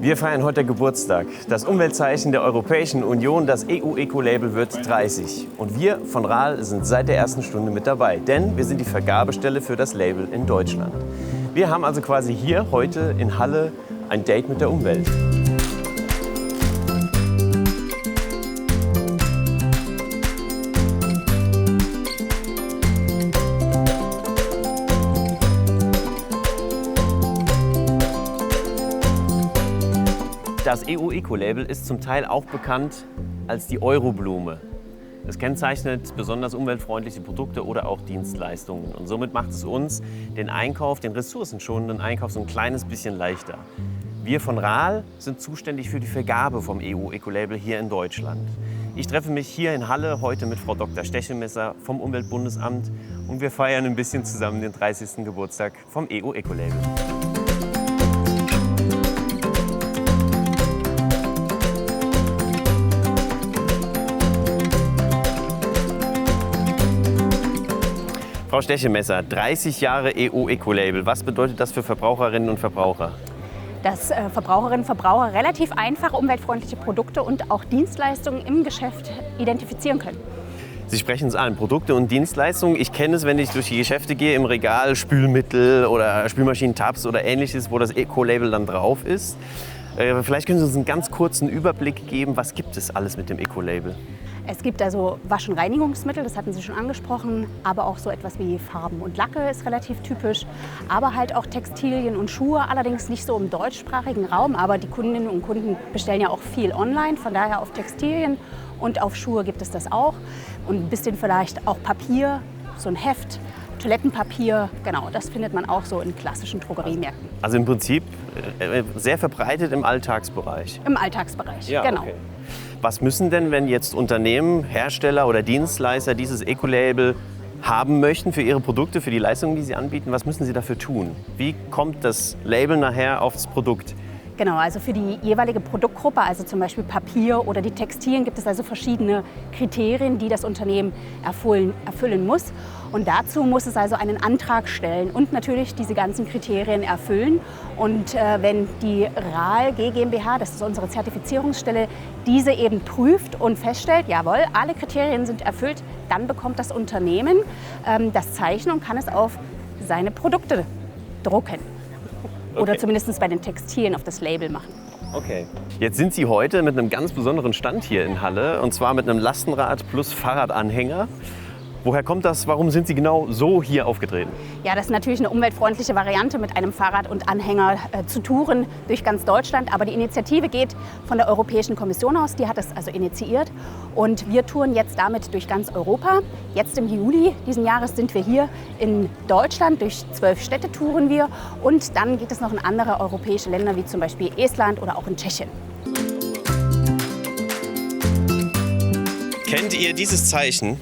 Wir feiern heute Geburtstag. Das Umweltzeichen der Europäischen Union, das EU-Eco-Label, wird 30. Und wir von RAL sind seit der ersten Stunde mit dabei, denn wir sind die Vergabestelle für das Label in Deutschland. Wir haben also quasi hier heute in Halle ein Date mit der Umwelt. Das EU-Eco-Label ist zum Teil auch bekannt als die Euroblume. Es kennzeichnet besonders umweltfreundliche Produkte oder auch Dienstleistungen. Und somit macht es uns den Einkauf, den ressourcenschonenden Einkauf, so ein kleines bisschen leichter. Wir von RAL sind zuständig für die Vergabe vom EU-Eco-Label hier in Deutschland. Ich treffe mich hier in Halle heute mit Frau Dr. Stechelmesser vom Umweltbundesamt und wir feiern ein bisschen zusammen den 30. Geburtstag vom EU-Eco-Label. Frau Stechelmesser, 30 Jahre EU-Eco-Label. Was bedeutet das für Verbraucherinnen und Verbraucher? Dass Verbraucherinnen und Verbraucher relativ einfach umweltfreundliche Produkte und auch Dienstleistungen im Geschäft identifizieren können. Sie sprechen es an, Produkte und Dienstleistungen. Ich kenne es, wenn ich durch die Geschäfte gehe, im Regal Spülmittel oder Spülmaschinen-Tabs oder ähnliches, wo das Eco-Label dann drauf ist. Vielleicht können Sie uns einen ganz kurzen Überblick geben, was gibt es alles mit dem Eco-Label? Es gibt also Wasch- und Reinigungsmittel, das hatten Sie schon angesprochen, aber auch so etwas wie Farben und Lacke ist relativ typisch, aber halt auch Textilien und Schuhe, allerdings nicht so im deutschsprachigen Raum, aber die Kundinnen und Kunden bestellen ja auch viel online, von daher auf Textilien und auf Schuhe gibt es das auch und ein bisschen vielleicht auch Papier, so ein Heft, Toilettenpapier, genau, das findet man auch so in klassischen Drogeriemärkten. Also im Prinzip sehr verbreitet im Alltagsbereich. Im Alltagsbereich, ja, genau. Okay. Was müssen denn, wenn jetzt Unternehmen, Hersteller oder Dienstleister dieses Eco-Label haben möchten für ihre Produkte, für die Leistungen, die sie anbieten, was müssen sie dafür tun? Wie kommt das Label nachher aufs Produkt? Genau, also für die jeweilige Produktgruppe, also zum Beispiel Papier oder die Textilien, gibt es also verschiedene Kriterien, die das Unternehmen erfüllen muss. Und dazu muss es also einen Antrag stellen und natürlich diese ganzen Kriterien erfüllen. Und wenn die RAL GmbH, das ist unsere Zertifizierungsstelle, diese eben prüft und feststellt, jawohl, alle Kriterien sind erfüllt, dann bekommt das Unternehmen das Zeichen und kann es auf seine Produkte drucken. Oder zumindest bei den Textilien auf das Label machen. Okay. Jetzt sind Sie heute mit einem ganz besonderen Stand hier in Halle, und zwar mit einem Lastenrad plus Fahrradanhänger. Woher kommt das? Warum sind Sie genau so hier aufgetreten? Ja, das ist natürlich eine umweltfreundliche Variante, mit einem Fahrrad und Anhänger zu touren durch ganz Deutschland. Aber die Initiative geht von der Europäischen Kommission aus, die hat es also initiiert. Und wir touren jetzt damit durch ganz Europa. Jetzt im Juli diesen Jahres sind wir hier in Deutschland, durch 12 Städte touren wir. Und dann geht es noch in andere europäische Länder, wie zum Beispiel Estland oder auch in Tschechien. Kennt ihr dieses Zeichen?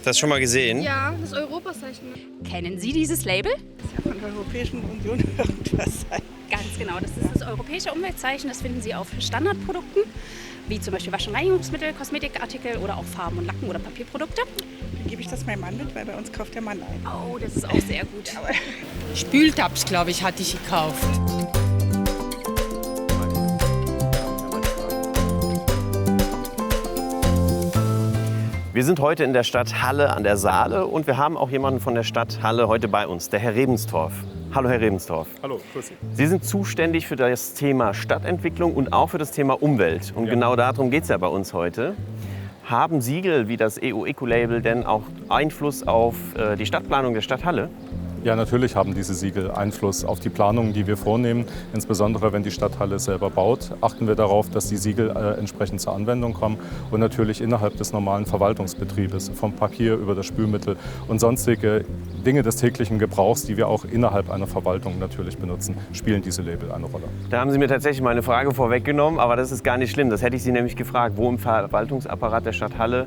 Das schon mal gesehen? Ja, das Europazeichen. Kennen Sie dieses Label? Das ist ja von der Europäischen Union irgendwas sein. Ganz genau, das ist das europäische Umweltzeichen. Das finden Sie auf Standardprodukten, wie zum Beispiel Wasch- und Reinigungsmittel, Kosmetikartikel oder auch Farben und Lacken oder Papierprodukte. Dann gebe ich das meinem Mann mit, weil bei uns kauft der Mann ein. Oh, das ist auch sehr gut. Spültabs, glaube ich, hatte ich gekauft. Wir sind heute in der Stadt Halle an der Saale und wir haben auch jemanden von der Stadt Halle heute bei uns, der Herr Rebenstorf. Hallo Herr Rebenstorf. Hallo, grüß Sie. Sie sind zuständig für das Thema Stadtentwicklung und auch für das Thema Umwelt. Und genau darum geht es ja bei uns heute. Haben Siegel wie das EU-Eco-Label denn auch Einfluss auf die Stadtplanung der Stadt Halle? Ja, natürlich haben diese Siegel Einfluss auf die Planungen, die wir vornehmen. Insbesondere wenn die Stadthalle selber baut, achten wir darauf, dass die Siegel entsprechend zur Anwendung kommen und natürlich innerhalb des normalen Verwaltungsbetriebes, vom Papier über das Spülmittel und sonstige Dinge des täglichen Gebrauchs, die wir auch innerhalb einer Verwaltung natürlich benutzen, spielen diese Label eine Rolle. Da haben Sie mir tatsächlich meine Frage vorweggenommen, aber das ist gar nicht schlimm. Das hätte ich Sie nämlich gefragt, wo im Verwaltungsapparat der Stadt Halle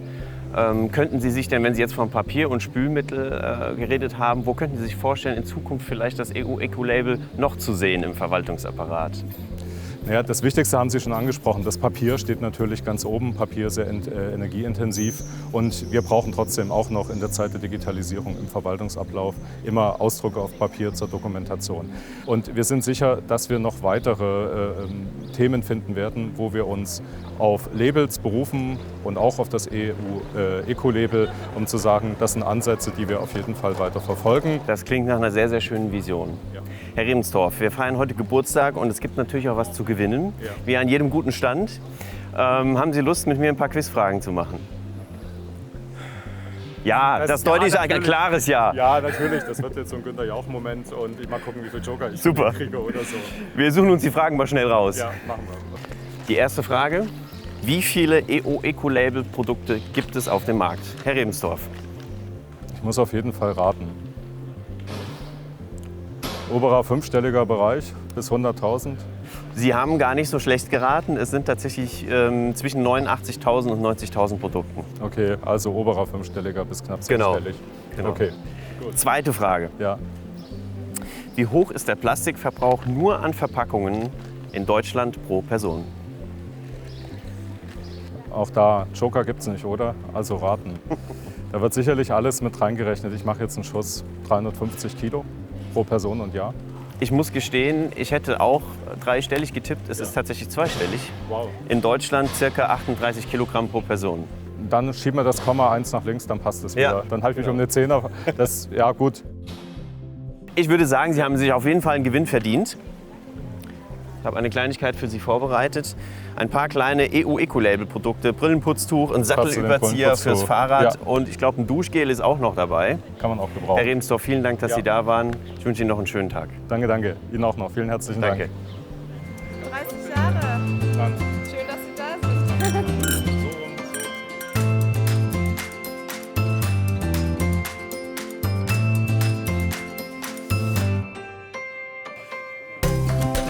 könnten Sie sich denn, wenn Sie jetzt von Papier und Spülmittel geredet haben, wo könnten Sie sich vorstellen, in Zukunft vielleicht das EU-Eco-Label noch zu sehen im Verwaltungsapparat? Ja, das Wichtigste haben Sie schon angesprochen. Das Papier steht natürlich ganz oben. Papier sehr energieintensiv. Und wir brauchen trotzdem auch noch in der Zeit der Digitalisierung im Verwaltungsablauf immer Ausdrucke auf Papier zur Dokumentation. Und wir sind sicher, dass wir noch weitere Themen finden werden, wo wir uns auf Labels berufen und auch auf das EU-Eco-Label, um zu sagen, das sind Ansätze, die wir auf jeden Fall weiter verfolgen. Das klingt nach einer sehr, sehr schönen Vision. Ja. Herr Rebenstorf, wir feiern heute Geburtstag und es gibt natürlich auch was zu gewinnen, Ja. wie an jedem guten Stand. Haben Sie Lust, mit mir ein paar Quizfragen zu machen? Ja, das deutlich ein klares Ja. Ja, natürlich. Das wird jetzt so ein Günther Jauch-Moment und ich mal gucken, wie viel Joker ich Super. kriege oder so. Wir suchen uns die Fragen mal schnell raus. Ja, machen wir. Die erste Frage: Wie viele EU-Eco-Label-Produkte gibt es auf dem Markt? Herr Rebenstorf. Ich muss auf jeden Fall raten. Oberer fünfstelliger Bereich bis 100.000. Sie haben gar nicht so schlecht geraten. Es sind tatsächlich zwischen 89.000 und 90.000 Produkten. Okay, also oberer fünfstelliger bis knapp Genau. sechsstellig. Genau. Okay, Zweite Frage: ja. Wie hoch ist der Plastikverbrauch nur an Verpackungen in Deutschland pro Person? Auch da, Joker gibt es nicht, oder? Also raten. Da wird sicherlich alles mit reingerechnet. Ich mache jetzt einen Schuss, 350 Kilo pro Person und Jahr. Ich muss gestehen, ich hätte auch dreistellig getippt. Es ist tatsächlich zweistellig. Wow. In Deutschland ca. 38 Kilogramm pro Person. Dann schieben wir das Komma 1 nach links, dann passt es wieder. Ja. Dann halte ich mich um eine Zehner. Das, ja gut. Ich würde sagen, Sie haben sich auf jeden Fall einen Gewinn verdient. Ich habe eine Kleinigkeit für Sie vorbereitet. Ein paar kleine EU-Eco-Label-Produkte, Brillenputztuch, ein Sattelüberzieher Putztuch. fürs Fahrrad Ja. und ich glaube, ein Duschgel ist auch noch dabei. Kann man auch gebrauchen. Herr Rebenstorf, vielen Dank, dass Ja. Sie da waren. Ich wünsche Ihnen noch einen schönen Tag. Danke, danke. Ihnen auch noch. Vielen herzlichen Danke. Dank. 30 Jahre. Danke. Schön, dass Sie da sind.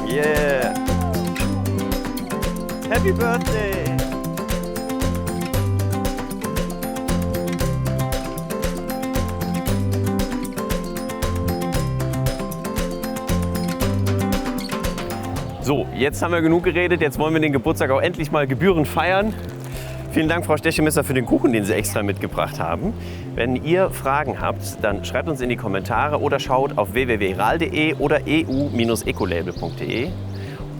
Yeah! Happy Birthday! So, jetzt haben wir genug geredet. Jetzt wollen wir den Geburtstag auch endlich mal gebührend feiern. Vielen Dank, Frau Stechemesser, für den Kuchen, den Sie extra mitgebracht haben. Wenn ihr Fragen habt, dann schreibt uns in die Kommentare oder schaut auf www.ral.de oder eu-ecolabel.de.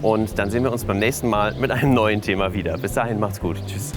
Und dann sehen wir uns beim nächsten Mal mit einem neuen Thema wieder. Bis dahin, macht's gut. Tschüss.